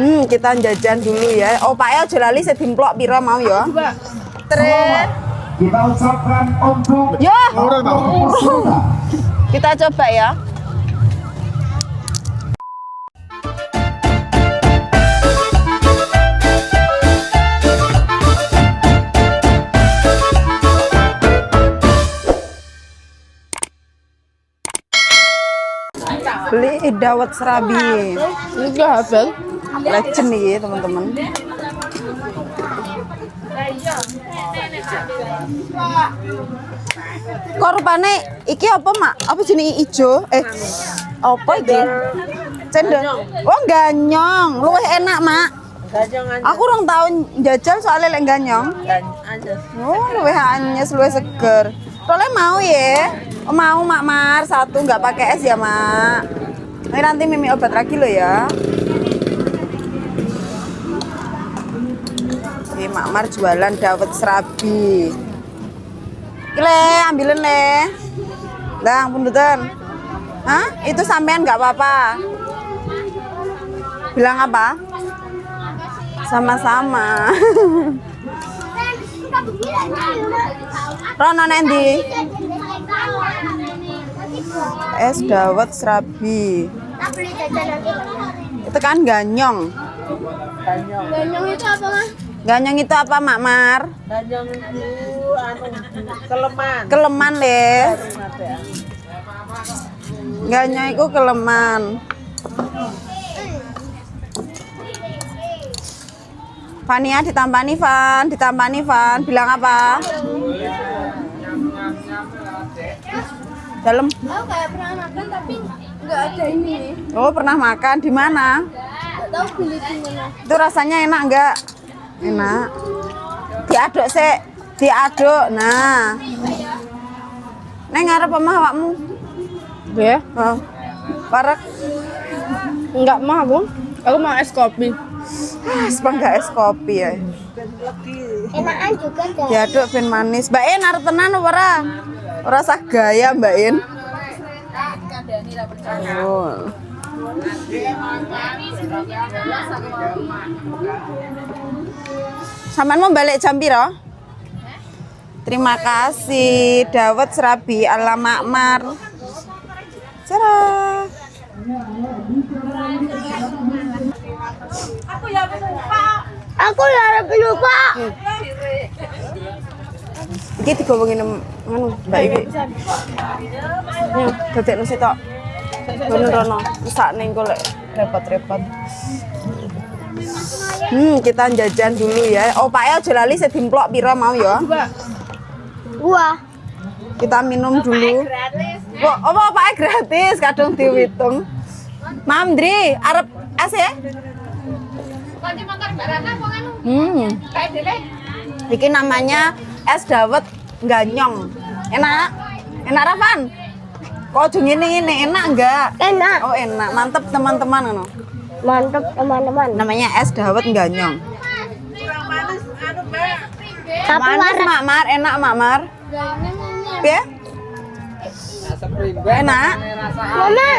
Kita jajan dulu ya. Opake aja lali sedimplok pira mau ya. Terus kita ucapkan untuk yo. Kita coba ya. Beli dawet serabi. Ini gak habis. Legend nih teman-teman. Korbannya iki apa mak? Apa jenis ijo? Apa iki? Cendol. Oh ganyong, luwih enak mak. Aku rong tahun jajal soalnya lek ganyong. Oh luwih anyes, luwih seger. Soalnya mau ya. Oh, mau mak Mar satu nggak pakai es ya mak. Ini nanti Mimi obat lagi lo ya. Oke, Mak Mar jualan dawet serabi. Le, ambilin le. Lang, pundutan. Hah? Itu sampean nggak apa-apa. Bilang apa? Sama-sama. Rono nendi. Es dawet serabi. Itu kan ganyong. Ganyong itu apa, Mas? Ganyong itu apa, Mak Mar? Ganyong itu keleman. Keleman, Le. Ganyong itu keleman. Fania ditambani Van, bilang apa? Dalam. Aku kayak pernah makan tapi nggak ada ini. Oh, pernah makan di mana? Nggak tahu beli di mana. Itu rasanya enak enggak? Enak. Diaduk sih, diaduk. Nah. Neng ngarep omah awakmu? Ya? Oh. Parek. Enggak mah aku. Aku mau es kopi. Sepangga es kopi ya. Enakan juga dah. Diaduk ben manis. Mbak En arep tenan apa ora? Ora sah gaya Mbak En. Oh. Sampean mau balik jam piro? Terima kasih dawet serabi ala Mak Mar. Cerah. Aku ya lupa. Iki digowongin ngono, Mbak Iwi. Ya, dadekno sik tok. Bener rono, sakne engko lek repot-repot. Kita jajan dulu ya. Opake aja lali sedimplok pira mau ya. Gua. Kita minum dulu. Kok apa opake gratis kadung diwitung. Mam Dri, arep es ya? Iki namanya es dawet ganyong. Enak? Enak Rafan? Kok aja ngene-ngene, enak enggak? Enak. Oh, enak. Mantep teman-teman ngono. Mantap teman-teman. Namanya es dawet ganyong. Tapi Manis Mak Mar, enak Mak Mar. Ya? Enak? Mama.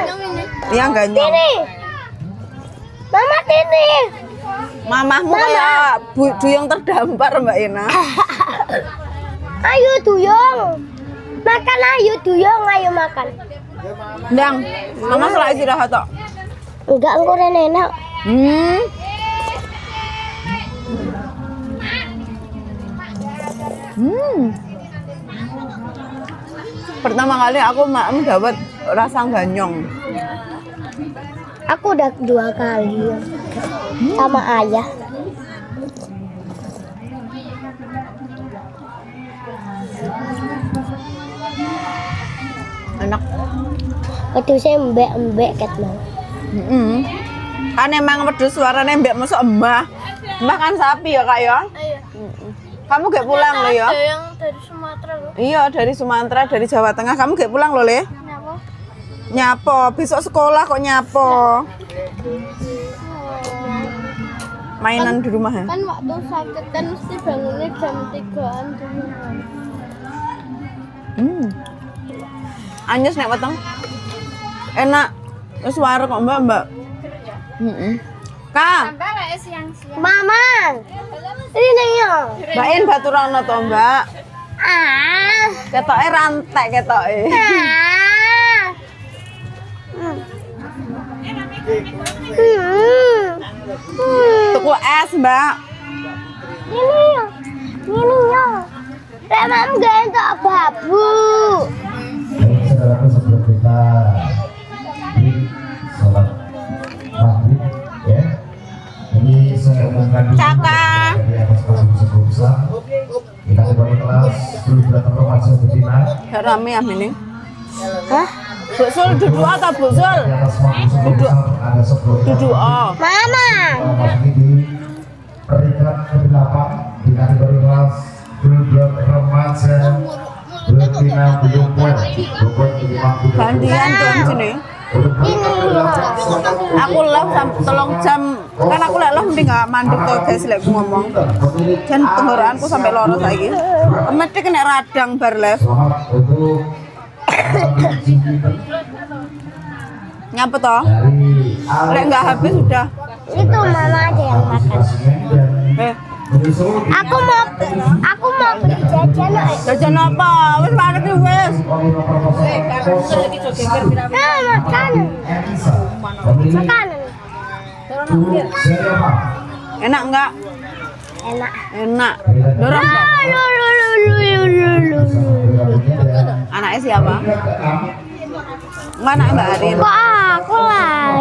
Iya ganyong. Tini. Mama Tini. Mamahmu kayak duyung terdampar Mbak Ina. Ayo duyung. Makan ayo duyung, ayo makan. Ndang, mama selak istirahat tok. Enggak, engko rene enak. Pertama kali aku dapat rasa ganyong. Aku udah 2 kali sama ayah. Enak. Pedusnya embek-embek kat mau. Kan emang pedus suaranya mbak masuk embah. Embah kan sapi ya kak ya. Iya. Kamu gak pulang lo ya? Ada yang dari Sumatera loh. Iya dari Sumatera, dari Jawa Tengah. Kamu gak pulang lo Le? Kenapa? Nyapo, besok sekolah kok nyapo. Mainan di rumah ya? Kan waktu sakit kan mesti bangunnya jam 3-an dulu. Anyes nek weteng. Enak. Wis wareg kok Mbak. Kak, Mama. Ini ya. Mbak En baturan to, Mbak. Ah. Ketoke rantek ketoke. Ah. Tuku es, Mbak. Ini ya. Ini ya. Remam gak tak babu. Baik, saudaraku, sebelum kita break sholat maghrib, ya, ini saya umumkan dulu Caka. dari atas sebelum kita kembali kelas dulu berantem remaja betina Gak rame ya ini. Hah? Busul duduk atau busul? di atas duduk ada sebelum Duduk oh. Mama. ini di peringkat ke-8 di kategori kelas dulu remaja betina belum poin bobot 50 Gantian tuh sini. Aku live tolong jam kan aku live mending nggak mandek tuh guys lek ngomong. Dan tenggorokanku sampai loro saiki. Mesti kena radang bar live. Selamat untuk Nyapa toh? dari Lek nggak habis sudah. Itu mama aja yang makan. Eh, Aku mau beli jajan. jajan apa? Wis panet iki wis. Nah, makanan. Makanan. Enak enggak? Enak. Enak. Dorong. Anaknya siapa? Enggak anak Mbak Arin. Kok aku lah?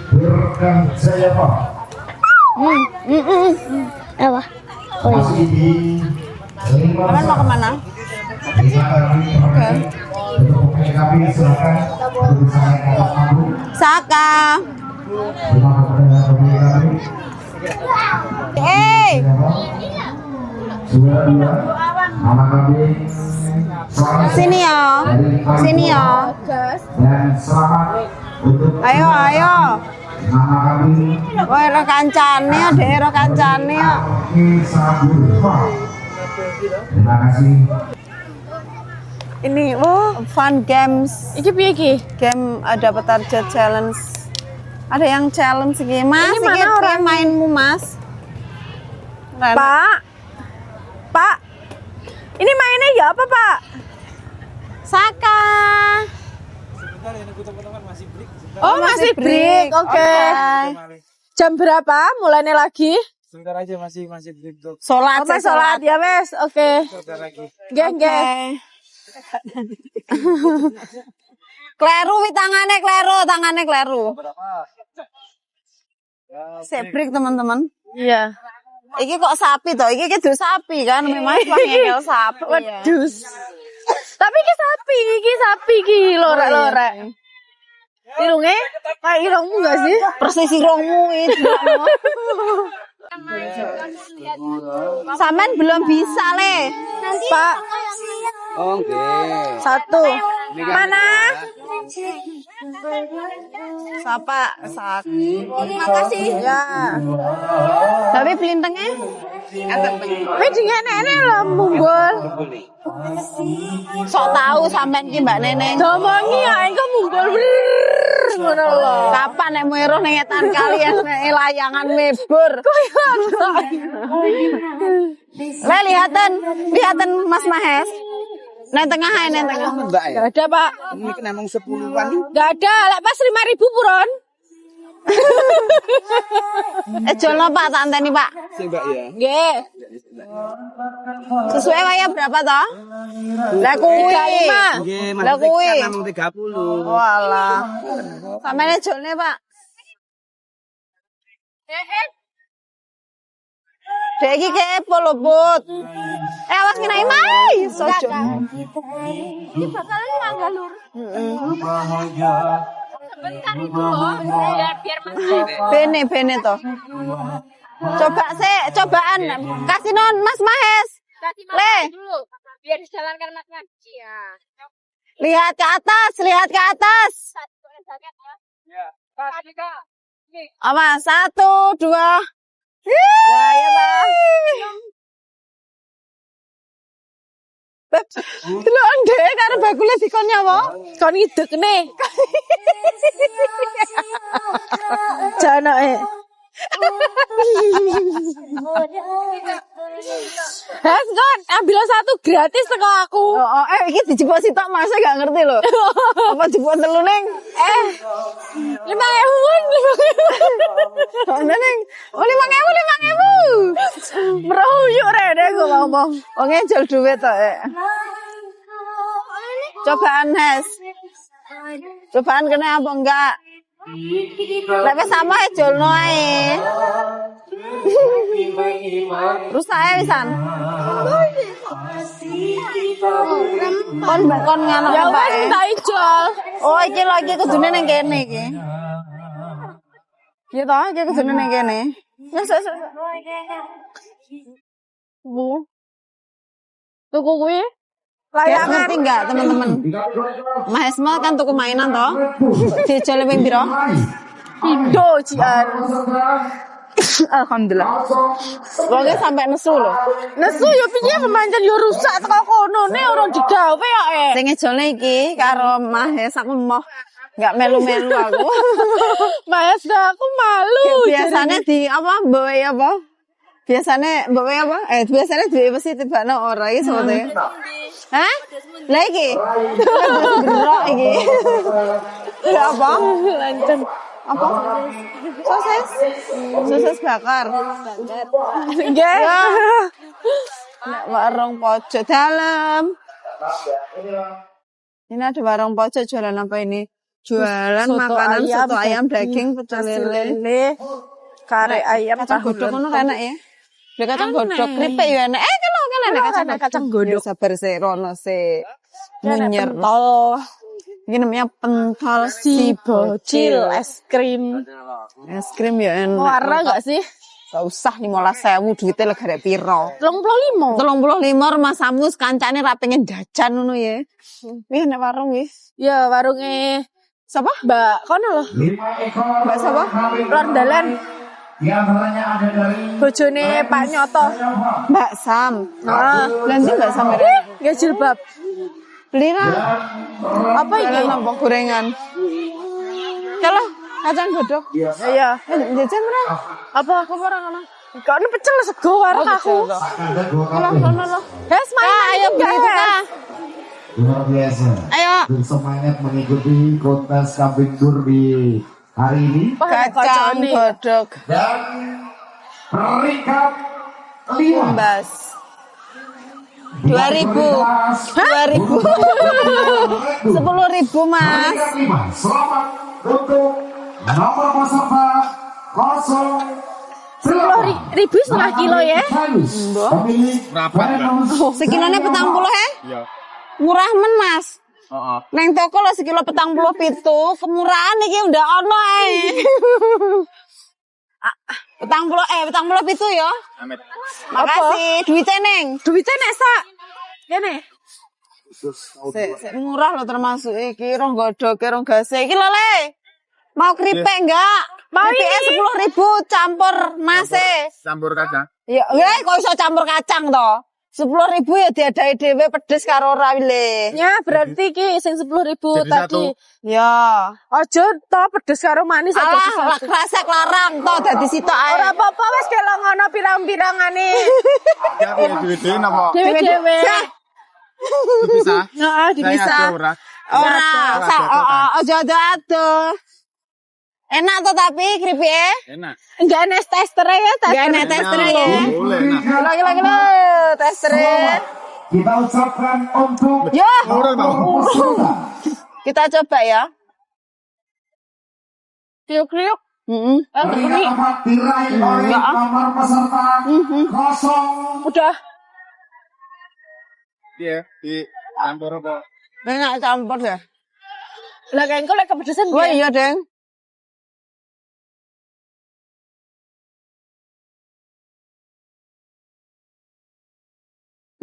Berkah Jaya Pak Apa? masih di 5 Kapan mau kemana? Oke. Untuk PKP silakan berusaha ke atas panggung. Saka. Terima kasih PKP. Juara 2 nama kami Sini ya. Sini ya. dan selamat untuk Ayo, ayo. nama kami Woi, ro kancane, Dek, ro kancane. Arki Saburfa. Terima kasih. Ini fun games. Iki piye iki? Game ada petarja challenge. Ada yang challenge iki, Mas. Ini mana orang mainmu, Mas? Pak. Pak. Ini mainnya ya apa, Pak? Saka. Oh, masih break. Oke. Jam berapa mulainya lagi? Sebentar aja masih break dok. Sholat, sholat ya, wes. Oke. Sebentar lagi. Nggih. Kleru wi tangannya kleru. Sebrik teman-teman. Iya. Iki kok sapi toh? Iki kudu sapi kan? Memang panggil sapi. Wedus. Tapi iki sapi iki lorek-lorek. Irungnya kayak irungmu enggak sih? Persis irungmu itu. Saman belum bisa le. Pak. Oh, okay. Satu. Mana? Sapa? Terima kasih. Ya. Tapi pelintangnya? Wih, dengan nenek lo munggul. Sok tahu sampean ki Mbak Neneng. Domongi ya engko munggul. Ngono lho. Kapan nek meroh ning etan kalian layangan mebur. Lah lihatan Mas Mahes. Neng tengah ae neng tengah. Enggak ada, Pak. Ini kena nang 10-an. Enggak ada, lek pas 5.000 puron. Jolno Pak, tak anteni Pak. Sing Mbak ya. Nggih. Sesuai waya berapa toh? Lah kuwi. Nggih, Lah kuwi. kan namung 30. Walah. Samene jolne, Pak. Dek iki kepo lho, Put. Awas kena imai, sojo. Ini bakalan mangga lur. Bentar itu loh, biar Mas. Bene toh. Coba cobaan kasih non Mas Mahes. Kasih Le. dulu. Biar dijalankan Mas Ngaji ya. Lihat ke atas. Ya. Kasih Kak. Apa? 1, 2. Nah, ya, Pak. Delok ndek karo bakule dikon nyawa. Kon ngidek nih. Janake. Has kan ambil satu gratis teko aku. Iki dijebok sitok Mas gak ngerti lho. Apa jebok telu ning? 5.000. 5.000. Neng, 5.000. Meruyuk rene kok ngomong. Wong ngejol duit to. Cobaan Has. Cobaan kena apa enggak? Lek wis sama jolno ae. Rusak ae wisan. Kon ngono Ya apa wis tak ijol. Oh, iki lagi kudune ning kene iki. Iya toh, iki kudune ning kene. Ya sok. Bu. Tuku kuwi Layangan ngerti enggak teman-teman? Mahesma kan tuku mainan toh. Dijol ping piro? Indo cian. Alhamdulillah. Wonge sampai nesu lho. Nesu yo piye pemancen yo rusak teko kono ne ora digawe ya Sing ngejolne iki karo Mahes aku mau enggak melu-melu aku. Mas aku malu. Biasanya di apa mbawe apa? Biasanya mbawe apa? Biasanya duwe mesti tibane ora iki sote. Hah? Lah iki. Gerok iki. Apa? Lancen. Apa? Sosis bakar. Nggih. Nek warung pojok dalam. Ini ada warung pojok jualan apa ini? Jualan Soto makanan ayam, soto ayam, daging, daging, pecel lele. Kare ayam Kacang godhog ngono enak ya. Lek kacang godhog kripik ya enak. Kalau enak kacang godhog. Sabar sih rono sih. Menyer. Pentol. Ini namanya pentol Si bocil es krim. Es krim ya enak. Warna enggak sih? Gak usah 15.000 duitnya legare piro. 35. 35 rumah samu kancane ra pengen jajan ngono ya. Wih nek warung wis. Ya warunge Sapa? Mbak kono lho. Mbak sapa? Lor dalan Di antaranya ada dari bojone Pak Nyoto. Mbak Sam. Nah, Lanjut Mbak Sam. ya jilbab. Beli lah. Apa iki? Nambah gorengan. Kalau kacang godhog. Iya. Jajan ora? Apa aku ora ngono? Kok ini pecel sego warung aku. ada dua kali Hes main Ayo beli itu kah? luar biasa. Ayo. Bersemangat mengikuti kontes kambing dur di hari ini Kacang godhog. dan peringkat 5 Mbas. 2000. 2000. 10.000 Mas. Peringkat 5. Selamat untuk nomor peserta 10.000 setengah kilo ya. Pemilik Venus. Sekilone 40 ya? Iya. Murah men Mas. Heeh. Neng toko lo sekilo 47, kemurahan iki udah ono ae. 47 ya. Amit. Makasih, duitnya Neng. Duitnya nek sak. Kene. Sik murah lo termasuk iki rong godhog, rong gase. Iki lho Le. Mau keripik enggak? Mau Keripiknya ini. 10.000 campur nase. Campur kacang. Ya, kok iso campur kacang to? 10.000 ya diadai dhewe pedes karo ora le. Ya berarti ki sing 10.000 Jadi tadi. Ya. Ojo to pedes karo manis aja Alah, rasa larang to dadi sitok ae. ora apa-apa wis kelo ngono pirang-pirangane. Ya, duit-duit napa? Dewe-dewe. Bisa. Heeh, Bisa. Ora. Ora, ojo ado-ado. Enak to tapi keripike? Enak. Enggak enes tester ya, Enggak enak testere ya. Boleh, enak. Lagi testere. Kita ucapkan untuk Yo, Murah, Bang. peserta kita coba ya. kriuk-kriuk. Heeh. peringkat 4 diraih oleh nomor peserta 0. Udah. Iya, di campur apa? Enak campur ya. Lah kengko lek kepedesan Wah ya. iya, Deng.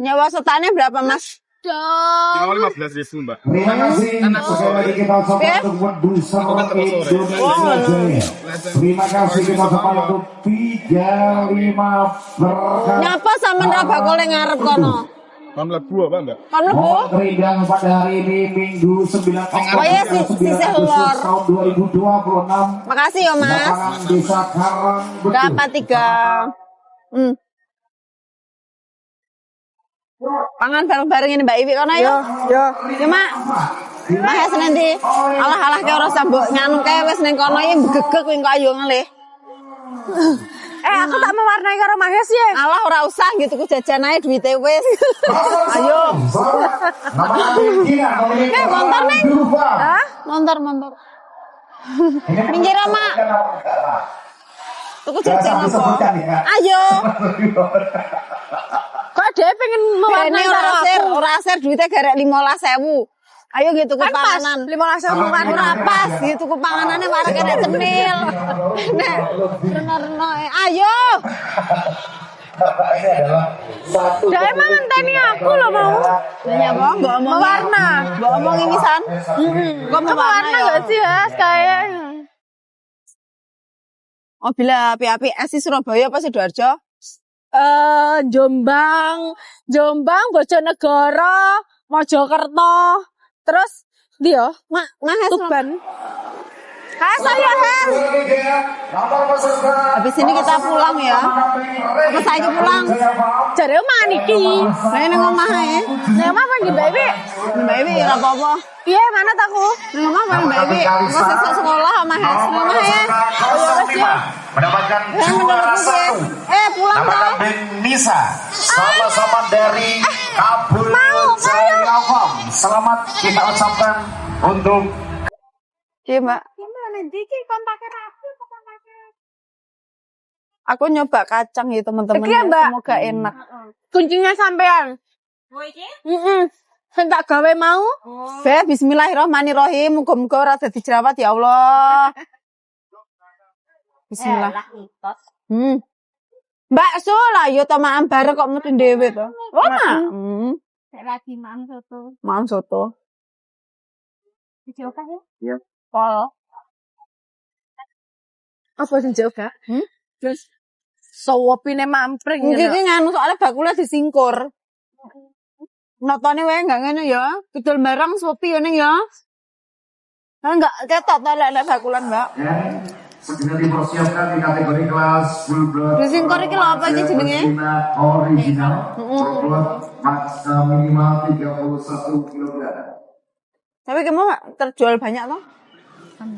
Nyawa setane berapa, Mas? Dong. Yang 15.000, Mbak. Terima kasih sekali lagi kita ucapkan untuk Medusa Indonesia Jaya. Terima kasih kita ucapkan untuk 35 berkat. Nyapa sama ra bakule ngarep kono. Kon mlebu apa enggak? Kon mlebu. Momen terindah pada hari ini Minggu 9 Oktober ya, sisih lor. tahun 2026. Makasih ya, Mas. Lapangan Desa Karang Bedu. Dapat 3. Pangan bareng-bareng ini Mbak Iwi kono ya. Yo. Cuma Mahes nanti alah-alah ke ora usah mbok nganu kae wis ning kono iki gegek kuwi kok ayo ngelih. Aku tak mewarnai karo Mahes ya. Alah ora usah gitu ku jajan ae duwite wis. Ayo. Montor ning. Hah? Montor. Minggir Mak. Tuku jajan apa? Ayo. Kok dia pengen mewarnai karo aku? Ora ser duwite garek 15.000. Ayo gitu ke panganan. 15.000 kan ora pas gitu ke panganane wareg nek cemil. Nek reno-reno ayo. Dia emang ngenteni aku loh mau. Ya apa mbok omong Mewarna. Mbok omong ini san. Kok Mewarna enggak sih ya kayak Oh bila api-api es di Surabaya apa Sidoarjo? Jombang, Bojonegoro, Mojokerto, terus dia, Mahes Tuban. saya Hen. Habis ini kita pulang ya. Apa saya pulang? Jare omah niki. Saya ning omah ae. Nek omah apa Mbak Iwi? Mbak Iwi ora apa-apa. Piye manut aku? Ning omah apa Mbak Iwi? Engko sesuk sekolah sama Hes. Ning omah ya. Mendapatkan Yang juara menurutku ya. 1. Pulang Nama toh. kambing Nisa. Sama-sama dari Kabul Jaya. Selamat kita ucapkan untuk Iya, Mbak. Aku nyoba kacang ya teman-teman. Iki ya, Mbak. Semoga enak. Kuncinya sampean. Oh iki? Sing tak gawe mau. Be, bismillahirrahmanirrahim. Muga-muga ora dadi jerawat ya Allah. Bismillah. Mbak so lah yo to maam bareng kok mesti dhewe to. Oh, Mak. Lagi mam soto. Maam soto. Dicoba ya? Iya. Pol. Apa sing joga? Terus sopine mampring. Iki nganu soalnya bakule disingkur. Notone wae enggak ngene ya. Kidul barang sopi ngene ya. Enggak ketok to lek bakulan, Mbak. segera dipersiapkan di kategori kelas full blood. Disingkur iki lho apa iki jenenge? Original. Coklat minimal 31 kg. Tapi kamu terjual banyak toh?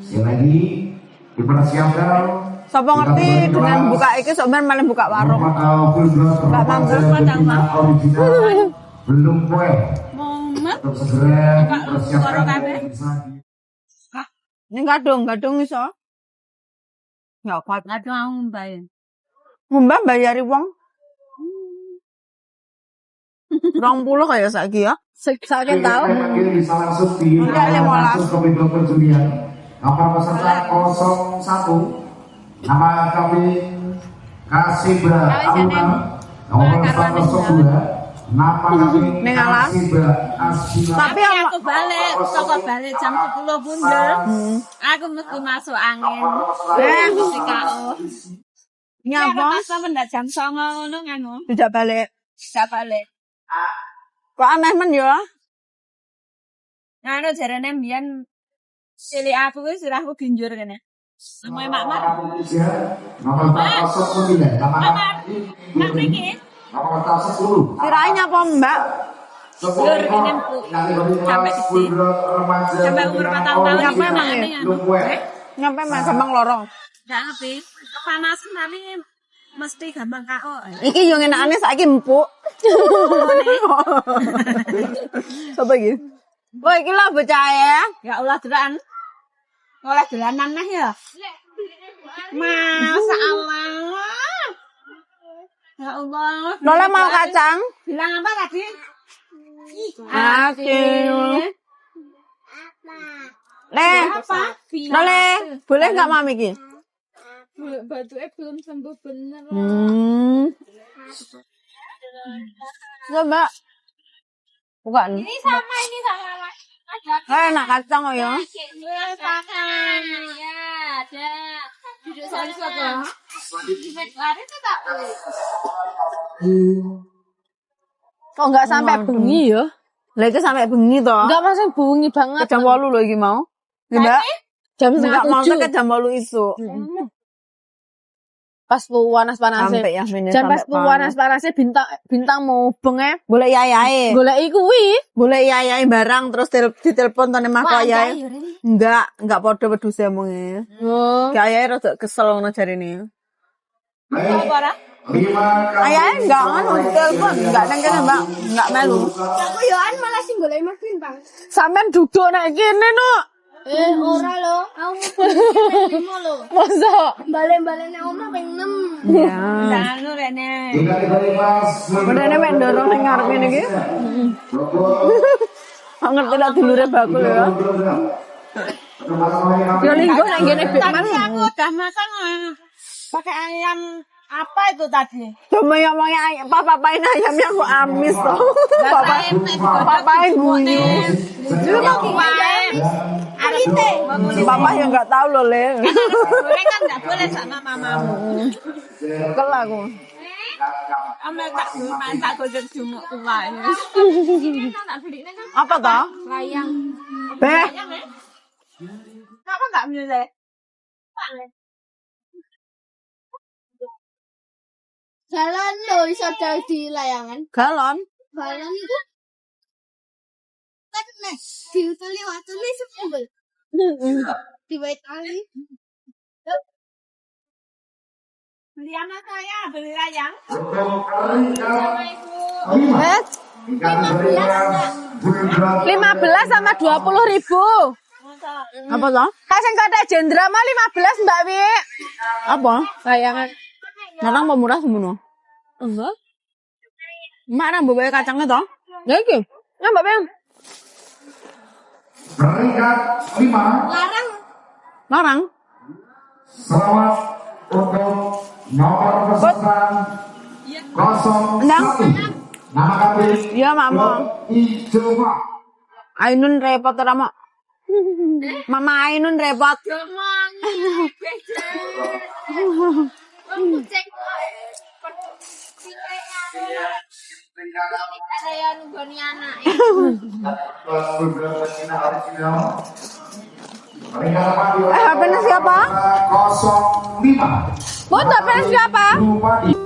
Sekali lagi dipersiapkan. Sapa ngerti dengan buka iki sampean malah buka warung. Mbak Mangga padang, Mbak. Belum kue. Momet. Untuk segera dipersiapkan. Ini gadung iso. Ya kuat. Aduh aku mbayar. Mbak bayari wong. 20 kayak saiki ya. Saking tahu. Bisa langsung di langsung ke pintu perjudian. Nomor peserta 01. Nama kami Kasibra Aluna. Nomor peserta 02. Nama kami Kasibra Asina. Tapi Aku balik jam 10 bundel. Aku mesti masuk angin. Mesti KO. nyapa Sampe ndak jam 09.00 ngono nganu. tidak balik. Bisa balik. Kok aneh men ya? Nganu jarane mbiyen cilik aku wis aku ginjur kene. Sama mak-mak. Nomor peserta 09. Mak iki. Nomor peserta 10. Kirain nyapa Mbak? Lur kene empuk. Sampai gede. Sampai umur 4 tahun Nyapa emang ya? Nyampe mah gampang lorong. Enggak ngerti. Kepanasan tapi mesti gampang KO. Iki yo ngenakane saiki empuk. Coba iki. Wah, iki lho bocah ya. Ya Allah dolan. Oleh dolanan nah ya. Masya Allah. Ya Allah. Lola mau kacang? Bilang apa tadi? Aduh. Nih, Apa? Nole, boleh nggak mami iki? Batunya belum sembuh bener. Coba. Bukan. Ini sama. Ada. Enak kacang oh ya. Makan. Ya, ada. Duduk sana. Lari tuh tak. Kok enggak sampai bengi ya? Lah itu sampai bengi toh. Enggak masih bengi banget. Jam 8 lho iki mau. Mbak. Jam setengah Enggak mau 7. ke jam 8 isu. Pas panas-panasnya. Sampai ya mene Jam pas sampai panas-panasnya bintang mau benge. boleh yayae. Goleki kuwi. Boleh yayae barang terus ditelepon tane mak yayae. Enggak padha wedhuse omonge. Oh. Yayae rada kesel ngono jarine. Apa ora? Ayahe enggak ngono ditelepon, enggak nang kene, Mbak. Enggak melu. Aku yoan malah sing golek Mas Bintang. Sampean duduk nek kene no. Ora lho, aku mau lho. Masa? Balen-balen nang omah ping 6. Iya. Anu rene. Bedane mek ndorong ning ngarep ngene iki. Kok ngerti lah dulure bakul ya. Ya linggo nek ngene bek Tadi aku udah makan pakai ayam apa itu tadi? Cuma yang mau papa-papain ayamnya aku amis toh. Papa guyu. Itu mau kuain. Arite. Papa yang enggak tahu loh, Le. Goreng kan enggak boleh sama mamamu. Kel aku. Amel tak main tak gojek jumuk kuain. Apa toh? Layang. Beh, Kenapa enggak milih? Jalan lho iso di layangan. galon. Jalan itu kan nek diutuli watune sepuluh. Diwetali. Beli anak saya, beli layang. Eh, 15 sama 20.000. Apa toh? Kan sing kata Jendra mah 15 Mbak Wi. Apa? Layangan. Narang pemurah semono. Enggak. Mak nang bawa kacangnya toh? Ya iki. Ya Mbak Bang. Peringkat 5. Larang. Larang. Selamat untuk nomor peserta 01. Nama kami Iya, Mak mau. Ijowa. Ainun repot ora, Mak? Mama Ainun repot. Saya nunggoni anak. HP-nya siapa? 05. Foto siapa? Bupati.